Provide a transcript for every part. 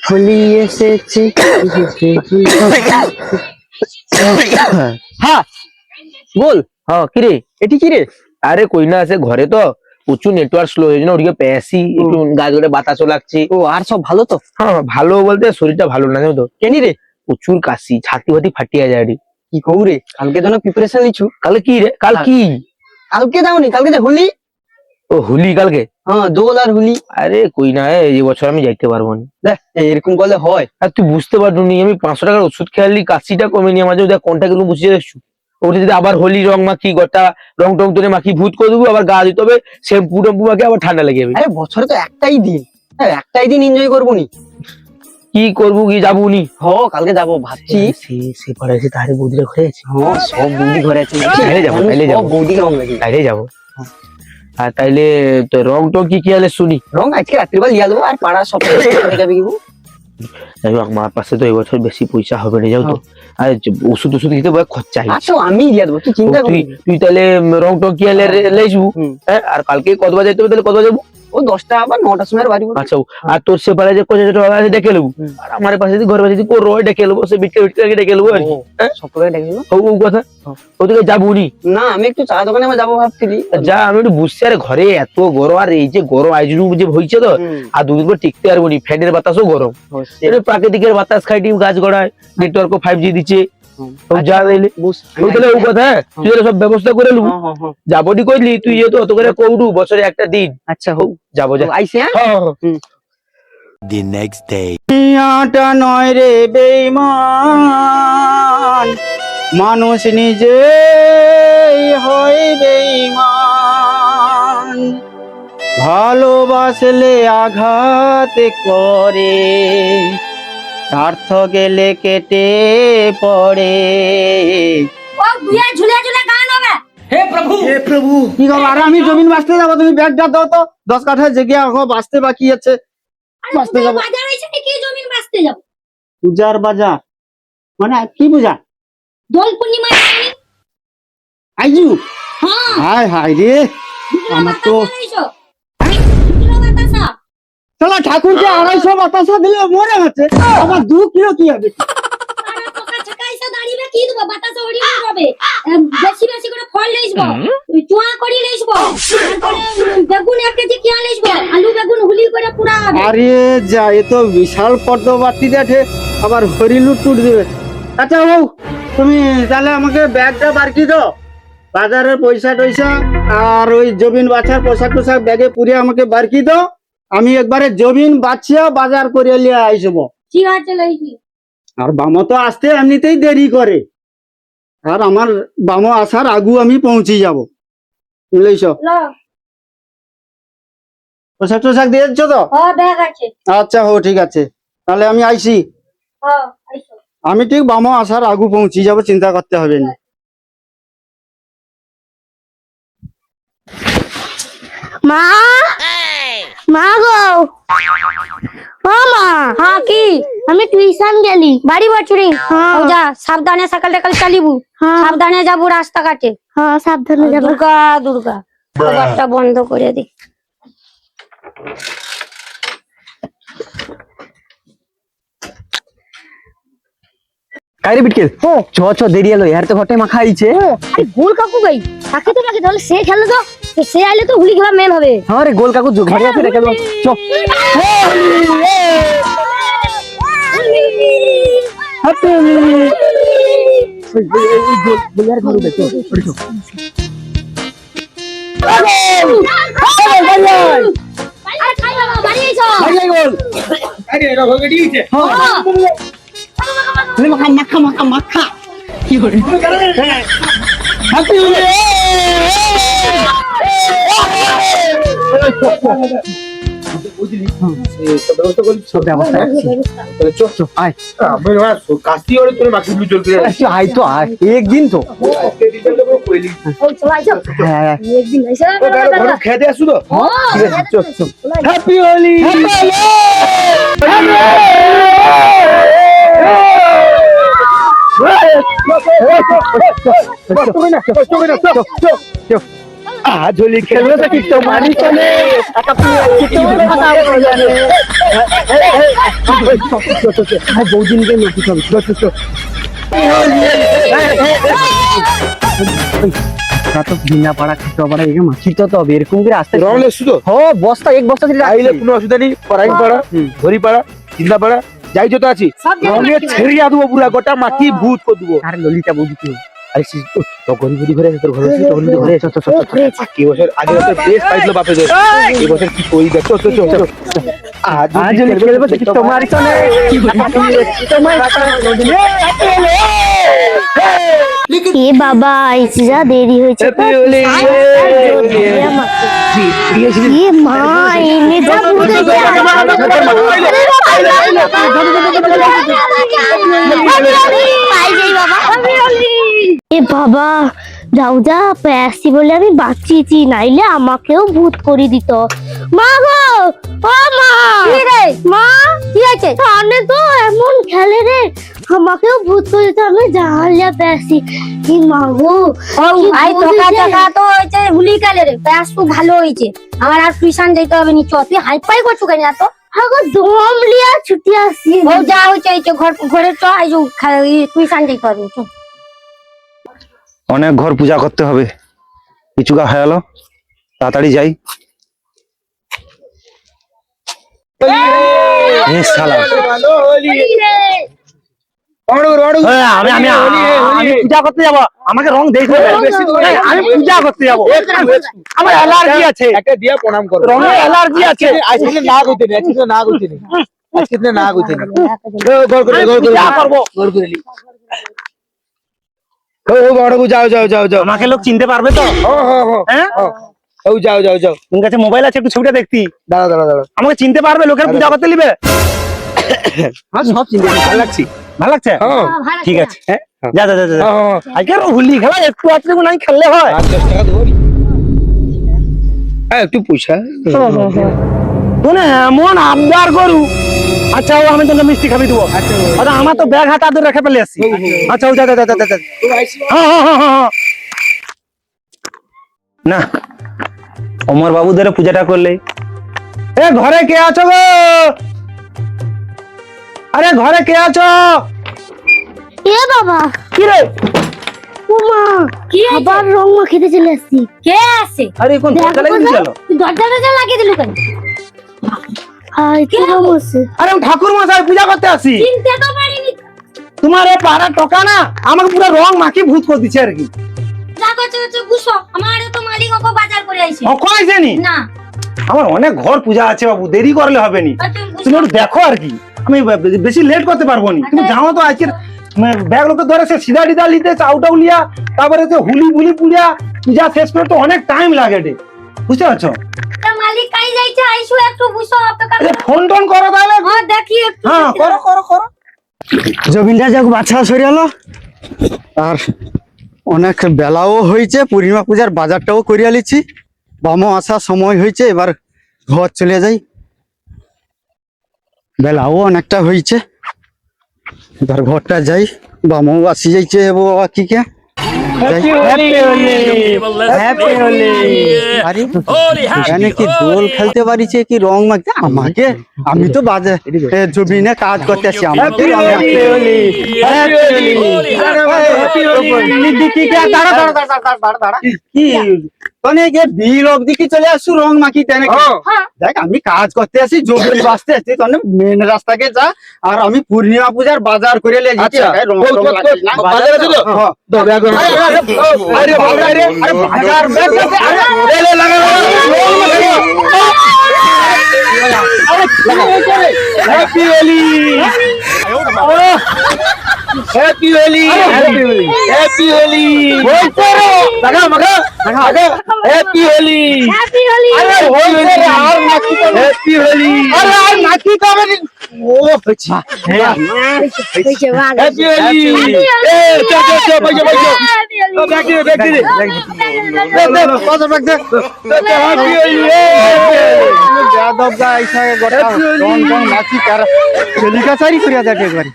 হোলি এসেছে। হ্যাঁ বল। হ্যাঁ কিরে, এটি কিরে? আরে কই না আছে ঘরে তো প্রচুর নেটওয়ার্ক স্লো হয়েছে না, ওদিকে পেয়েছি একটু গাছ ধরে বাতাসও লাগছে। ও আর সব ভালো তো? হ্যাঁ ভালো বলতে শরীরটা ভালো না জানো তো। কেনি রে? প্রচুর কাশি, ছাতি ফাতি ফাটিয়ে যায় রে। কি কৌ রে, কালকে জন্য প্রিপারেশন নিচ্ছু? কাল কি রে? কাল কি? কালকে যাওনি? কালকে যে হোলি। ও হোলি কালকে? হ্যাঁ দোল আর হোলি। আরে কই না, এই বছর আমি যাইতে পারবো না। দেখ এরকম করলে হয়? আর তুই বুঝতে পারবি, আমি 500 টাকার ওষুধ খেয়ালি কাশিটা কমেনি আমার, দেখ কোনটা কিন্তু বুঝিয়ে দেখছু। ওটা যদি আবার হোলি রং মাখি, গোটা রং টং তোরে মাখি ভূত করে দেবো, আবার গা দিতে হবে শ্যাম্পু ট্যাম্পু মাখি, আবার ঠান্ডা লেগে যাবে। আরে বছরে তো একটাই দিন, একটাই দিন এনজয় করবো নি। কি করবো, কি যাবো নি? কালকে যাবো ভাবছি। সে পাড়ায় এসে তারে বৌদিরা ঘরে আছে। হ্যাঁ সব বৌদি ঘরে আছে। তাইলে যাবো, তাইলে যাবো। বৌদি রং লাগে। তাইলে যাবো। আর তাইলে তো রং টং কি কি হলে শুনি। রং আজকে রাত্রিবেলা লিয়া দেবো, আর পাড়া সব যাবে কি। যাই হোক, আমার পাশে তো এবছর বেশি পয়সা হবে না, যাও তো। আর ওষুধ ওষুধ দিতে খরচা আচ্ছা আমি লিয়া দেবো, তুই চিন্তা করবি। তুই তাহলে রং টং কি হলে লেসবু। হ্যাঁ, আর কালকে কতবার যাইতে হবে, তাহলে কতবার যাবো? ও 10টা বা 9টার সময় বাড়ি। আচ্ছা, আর তোর সে পাড়ায় যে কোচা আছে ডেকে নেবো, আর আমার পাশে যদি ঘর পাশে কোন রয় ডেকে নেবো, সে বিটকে বিটকে ডেকে নেবো। সব করে ডেকে নেবো। ও কথা ওদিকে যাবো নি। না আমি একটু চা দোকানে যাবো ভাবছিলি। যা, আমি একটু বুঝছি। আর ঘরে এত গরম, আর এই যে গরম আয়োজন যে হয়েছে তো, আর দুদিন পর টিকতে পারবো নি। ফ্যানের বাতাসও গরম, প্রাকৃতিকের বাতাস খাইটি গাছ গড়ায়, নেটওয়ার্ক 5G দিচ্ছে। যা দিলে তাহলে ও কথা, তুই সব ব্যবস্থা করে নেবো। যাবো নি কইলি তুই, যেহেতু অত করে কৌড়ু বছরে একটা দিন। আচ্ছা হোক যাবো, যা আইসি। The next day. দুনিয়াটা নয় রে বেঈমান, মানুষ নিজে হয় বেঈমান। ভালোবাসলে আঘাত করে, স্বার্থ গেলে কেটে পড়ে। हे प्रभु কি খবর? আরে আমি জমিন বাঁচতে যাবো, তুমি ব্যাগটা দাও তো। 10 কাঠা জেগে এখন বাঁচতে বাকি আছে, বাঁচতে যাবো। বাজার হইছে নাকি জমিন বাঁচতে যাব? পূজার বাজার মানে কি পূজা? দোল পূর্ণিমা জানি। আইজু হ্যাঁ হায় হায় রে, আমার তো চলো ঠাকুরকে 250 বাতাসা দিলে মরে গেছে, আমার 2 কিলো কি হবে? বেশি বেশি করে ফল লইব, চুয়া করি লইব, বেগুন 1 কেজি কিয়া লইব, আলু বেগুন হুলি করে পুরা। আরে যা, এ তো বিশাল পদ্ম বাটি দেখে, আবার হরিলু টুট দিবে। আচ্ছা বউ, তুমি তাহলে আমাকে ব্যাগটা বার কি দাও, বাজারের পয়সা টয়সা আর ওই জমিন বাছার পোশাক টোশাক ব্যাগে পুরিয়ে আমাকে বার কি দাও। আমি একবারে জমিন বাছিয়া বাজার করে নিয়ে আইসব। ঠিক আছে লইছি। আর বামো তো আসতে এমনিতেই দেরি করে, আর আমার বামো আসার আগু আমি পৌঁছে যাব, বুঝলেছ? পোশাক টোশাক দিয়েছ তো? হ্যাঁ ব্যাগ আছে। আচ্ছা হো ঠিক আছে, তাহলে আমি আইসি। হ্যাঁ আইছো। আমি ঠিক বামো আসার আগু পৌঁছে যাব, চিন্তা করতে হবে না। মা মা গো, ও মা। হ্যাঁ কি? আমি টিউশন গেলি, বাড়ি বছরি। ও যা, সাবধানে সকাল সকাল চালিবু, সাবধানে যাবো রাস্তাঘাটে। হ্যাঁ সাবধানে যাবো। দুর্গা দুর্গা খাবারটা বন্ধ করে দি। কাইরে বিটকেল, চ চ দেরি এলো, ইয়ার তো ঘটে মাখা আইছে। আরে গোল কাকু গাই তাকে তো লাগে, তাহলে সে খেলে তো, সে আইলে তো হুলি খেলা মেন হবে। হ্যাঁ রে, গোল কাকু ঘরে আছে রে, কেন চ। হ্যাপি গোল ইয়ার ঘরে দেখো, পড়ছো। আরে খাই বাবা বাড়ি আইছো। বাড়ি আই গোল। আরে এটা হয়ে গিয়েছে। মাখা মাখা মাখা মাখা কি করে? হ্যাপি একদিন তো খেতে আসু তো। হ্যাপি হোলি। আজ হোলি খেলবে তো কি তোমারই চলে টাকা কি তোমার কথা বলে বহুদিন গেল কি তো বিনা পাড়া খিটো পাড়া এগে মাছিত তো এরকম করে আসতে রং লেসু তো ও বস্তা এক বস্তা ধরে আইলে কোনো অসুবিধা নেই পড়াই পাড়া ধরি পাড়া চিন্তা পাড়া যাই যত আছি রঙে ছেড়িয়া দেবো পুরা গোটা মাটি ভূত করে দেবো আর ললিতা বৌদি কি আরে তো গরিবি ঘরে তোর ঘরে আছে তো গরিবি ঘরে কি বছর আগে তো বেশ পাইছিল বাপে দে এই বছর কি কই দে চল চল চল আজ হোলি খেলবে তো কি তোমারই চলে তোমার এ বাবা যা দেরি হয়েছে তো। এ মা এনে যা বুঝে এ বাবা যাও যা পেয়াসি বলে আমি বাঁচিয়েছি, নাইলে আমাকেও ভূত করে দিত। মা গো ও মা, কি রে মা, কি আছে? কানে তো এমন খেলে রে, আমাকেও ভূত করে দিত, আমি জানলা পেয়াসি। কি মা গো, ও ভাই টাকা টাকা তো হয়েছে হুলি কালে রে, ব্যাস তো ভালো হয়েছে। আমার আর টিউশন যেতে হবে নি, চ তুই হাই ফাই করছু কেন এত? আগো দম লিয়া ছুটি আসি। ও যা হয়েছে এই যে ঘরে চ, এই যে টিউশন যেতে হবে। চ। অনেক ঘর পূজা করতে হবে, কিছুটা হয়ে গেল, তাড়াতাড়ি যাই। এ শালা আমি পূজা করতে যাব, আমাকে রং দেখতে হবে। আমি পূজা করতে যাব, আমার অ্যালার্জি আছে, একটা দিয়া প্রণাম করো। রঙের অ্যালার্জি আছে। আজকে না কইতে নেই, আজকে না কইতে নেই, আজকে না কইতে নেই। গড় করে পূজা করবো। গড় করে লি। ও বড় যাও যাও যাও যাও। আমাকে লোক চিনতে পারবে তো? হ্যাঁ ও যাও যাও যাও। তোমার কাছে মোবাইল আছে, একটু ছবিটা দেখতি। দাঁড়া দাঁড়া দাঁড়া। আমাকে চিনতে পারবে, লোকের পূজা করতে নিবে? সব চিন্তা ভালো লাগছে। ভালো লাগছে? হ্যাঁ ঠিক আছে, হ্যাঁ যা যা যা যা। হ্যাঁ আজকে হোলি খেলা একটু আছে নাই খেললে হয়। 10 টাকা দেবো। একটু পয়সা শুনে এমন আবদার করু। আচ্ছা ও আমি তোকে মিষ্টি খাবি দেবো। আচ্ছা আমার তো ব্যাগ হাতে রেখে ফেলে আসছি। আচ্ছা ও যা যা যা যা যা। হ্যাঁ। না অমর বাবুদের পূজাটা করলে। এ ঘরে কে আছো গো? আরে ঘরে কে আছো? এ বাবা, কি রে? ও মা, কি হয়েছে? আবার রং মাখিতে চলে আসছি। কে আছে? আরে কোন দরজা লাগিয়ে দিয়েছিল? তুই দরজা লাগিয়ে দিলু কেন? হাই কি রং আছে? আরে আমি ঠাকুর মশাই পূজা করতে আসি। চিনতে তো পারিনি। তোমার এই পাড়ার টকা না আমাকে পুরো রং মাখিয়ে ভূত করে দিচ্ছে আর কি। যা করছে বুঝো, আমার তো মালিক ওকে বাজার করে আইছে। কখন আইসেনি? না আমার অনেক ঘর পূজা আছে বাবু, দেরি করলে হবে নি। তুমি একটু দেখো আর কি, আমি বেশি লেট করতে পারবো না। তুমি জানো তো আজকের ব্যাগ লোকে ধরে সে সিধা ডিদা লিতে চাউটাও লিয়া, তারপরে তো হুলি বুলি পূজা শেষ করে তো অনেক টাইম লাগে রে, বুঝতে পারছো? মালিক কাই যাইছে, আইসু একটু বুঝো আপনাকে। ফোন টোন করো তাহলে। হ্যাঁ দেখি একটু। হ্যাঁ করো করো করো। জমিনটা যাক বাছা সরিয়ালো, আর অনেক বেলাও হয়েছে, পূর্ণিমা পূজার বাজারটাও করিয়া লিছি। বামও আসার সময় হয়েছে, এবার ঘর চলে যাই। বেলাও অনেকটা হয়েছে, এবার ঘরটা যাই। বামও আসি যাইছে বাবা কি কে এখানে কি দোল খেলতে পারিছে কি রং মাখতে আমাকে? আমি তো বাজে জমিনে কাজ করতে আসি। বিল অব্দি কি চলে আসছু রং মাখি? দেখ আমি কাজ করতে আসি, জমি বাঁচতে আসছি, তখন মেন রাস্তাকে যা। আর আমি পূর্ণিমা পূজার বাজার করে লিয়েছি। Happy Holi happy Holi happy Holi লাগা মাগা হ্যাপি হোলি হ্যাপি হোলি। আরে হইছে রে আর নাকি তো হ্যাপি হোলি আরে আর নাকি তো আমি ও আচ্ছা হ্যাপি হোলি এ চল চল চল বইজো বইজো ও ব্যাগ দে দে দে কত ব্যাগ দে হ্যাপি হোলি যাদব গা আইসা গোটা রং রং নাচি কার চলিকা সারি করিয়া দেখ একবার।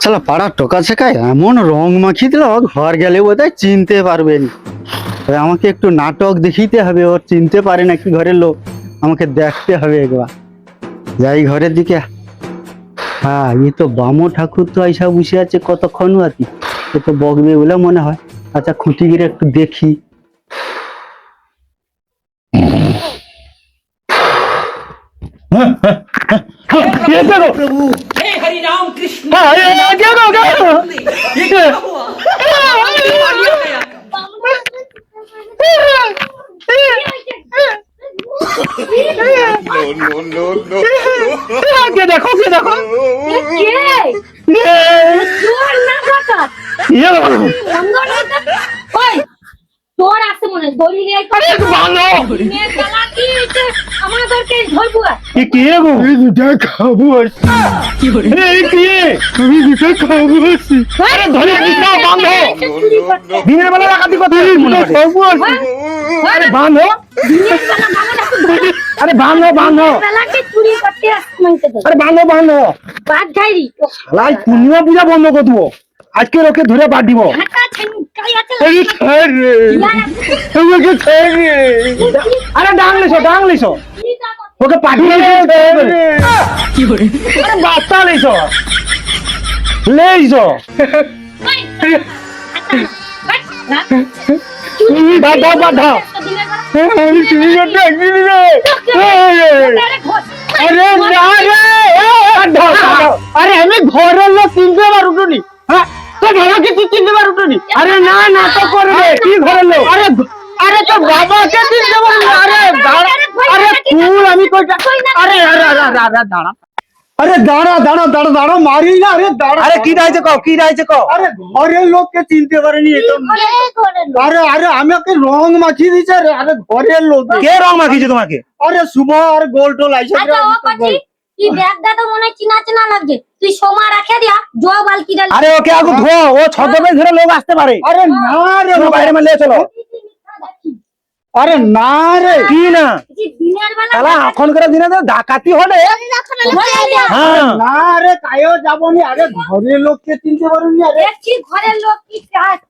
শালা পাড়ার টোকা শেখায় এমন রং মাখিয়ে দিল ঘর গেলে বোধহয় চিনতে পারবেন। আমাকে একটু নাটক দেখিতে হবে, ওর চিনতে পারে নাকি ঘরের লোক, আমাকে দেখতে হবে একবার। যাই ঘরের দিকে। হ্যাঁ, এ তো বামো ঠাকুর তো আইসা বসে আছে কতক্ষণ আতি, এ তো বকবে বলে মনে হয়। আচ্ছা খুঁটি গিয়ে একটু দেখি। কে দেখো কে দেখো তোর না কাকা তোর আছে মনে হয় দড়ি নিয়ে আমাদেরকে ধরবো। কে গো দেখাবো দিনের বেলা রাখাতি কথা আরে বাঁধো আরে বাঁধো বাঁধো চুরি করতে আসতে আরে বাঁধো বাঁধো বাদ যাইরি লাই পূর্ণিমা পূজা বন্ধ করে দেবো, আজকে ওকে ধরে বাদ দিব। আরে ডাংলিস ওকে পাঠিয়ে আরে বাচ্চা লেইছ বাধা আরে আমি ঘরের লোক চিনতে পারুনি। হ্যাঁ তোর বাবাকে তুই চিনতে পারুনি? আরে না নাটক করবে কি ঘরের লোক? আরে আরে তোর বাবাকে চিনতে পারুনি? আরে আরে তুই আমি কইটা আরে আরে দাঁড়া আরে দাঁড়া মারি না। আরে দাঁড়া। আরে কি রাইছে কও কি রাইছে কও? আরে ঘরের লোককে চিনতে পারেনি এ তো। আরে আরে আমাকে রং মাখিয়ে দিছে। আরে ঘরের লোক। কে রং মাখিয়েছে তোমাকে? আরে শুভ আর গোল টোল আইছে। আচ্ছা ও পাচ্ছি কি ব্যাগটা তো মনে হয় চিনা চিনা লাগছে, তুই সোমা রাখে দিয়া জো বালকি ডাল। আরে ওকে আগে ধো, ও ছদমে ধরে লোক আসতে পারে। আরে না রে চলো বাইরে में ले চলো। আরে না রে কি না দিনের বেলা শালা এখনকার দিনে তো ডাকাতি হলে হ্যাঁ না রে কায়ও যাবনি। আরে ঘরের লোককে চিনতে পারেনি। আরে দেখছি ঘরের লোক কি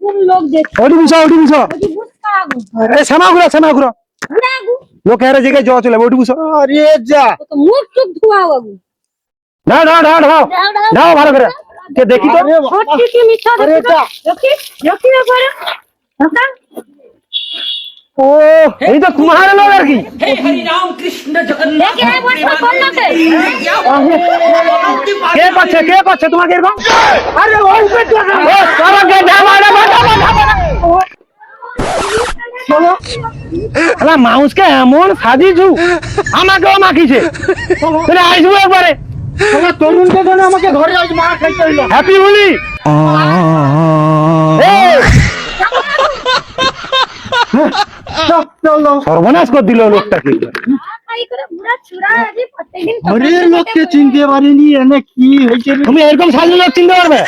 কোন লোক দেখছি ওটি বুঝো ওই বুঝতা আগু আরে শ্যামা ঘুরো আগু লোক এর জায়গায় যাওয়া চলে ওটি বুঝো। আরে যা তো মুখ চুপ ধোয়া আগু দাও ভালো করে কে দেখি তো। সত্যি কি মিথ্যা আরে যা। দেখি একবার কাকা ও এই তো তোমার লোক আর কি। দেখে একবার সকল লোকে কে করছে তোমাকে এরকম? আরে ওই পেটে ও সরকে ধামাড়া চলো শালা মাউসকে এমন সাজিছু আমাকেও মাখিছে। তাহলে আসবো একবারে শালা তরুণকে জন্য আমাকে ঘরে আজ মা খাইতে হইলো। হ্যাপি হোলি। চলো সর্বনাশ করে দিল লোকটাকে। খাই করে পুরা চুরা আজি প্রত্যেকদিন ঘরের লোককে চিনতে পারিনি। এনে কি হয়েছে রে? তুমি এরকম সাজলে লোক চিনতে পারবে?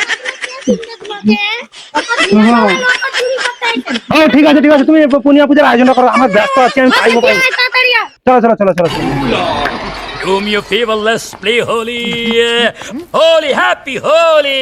ও ঠিক আছে তুমি পূর্ণিমা পূজার আয়োজন করো, আমার ব্যস্ত আছি আমি পাইবো। চলো Do me a favor, let's play Holy. Holy, happy Holy.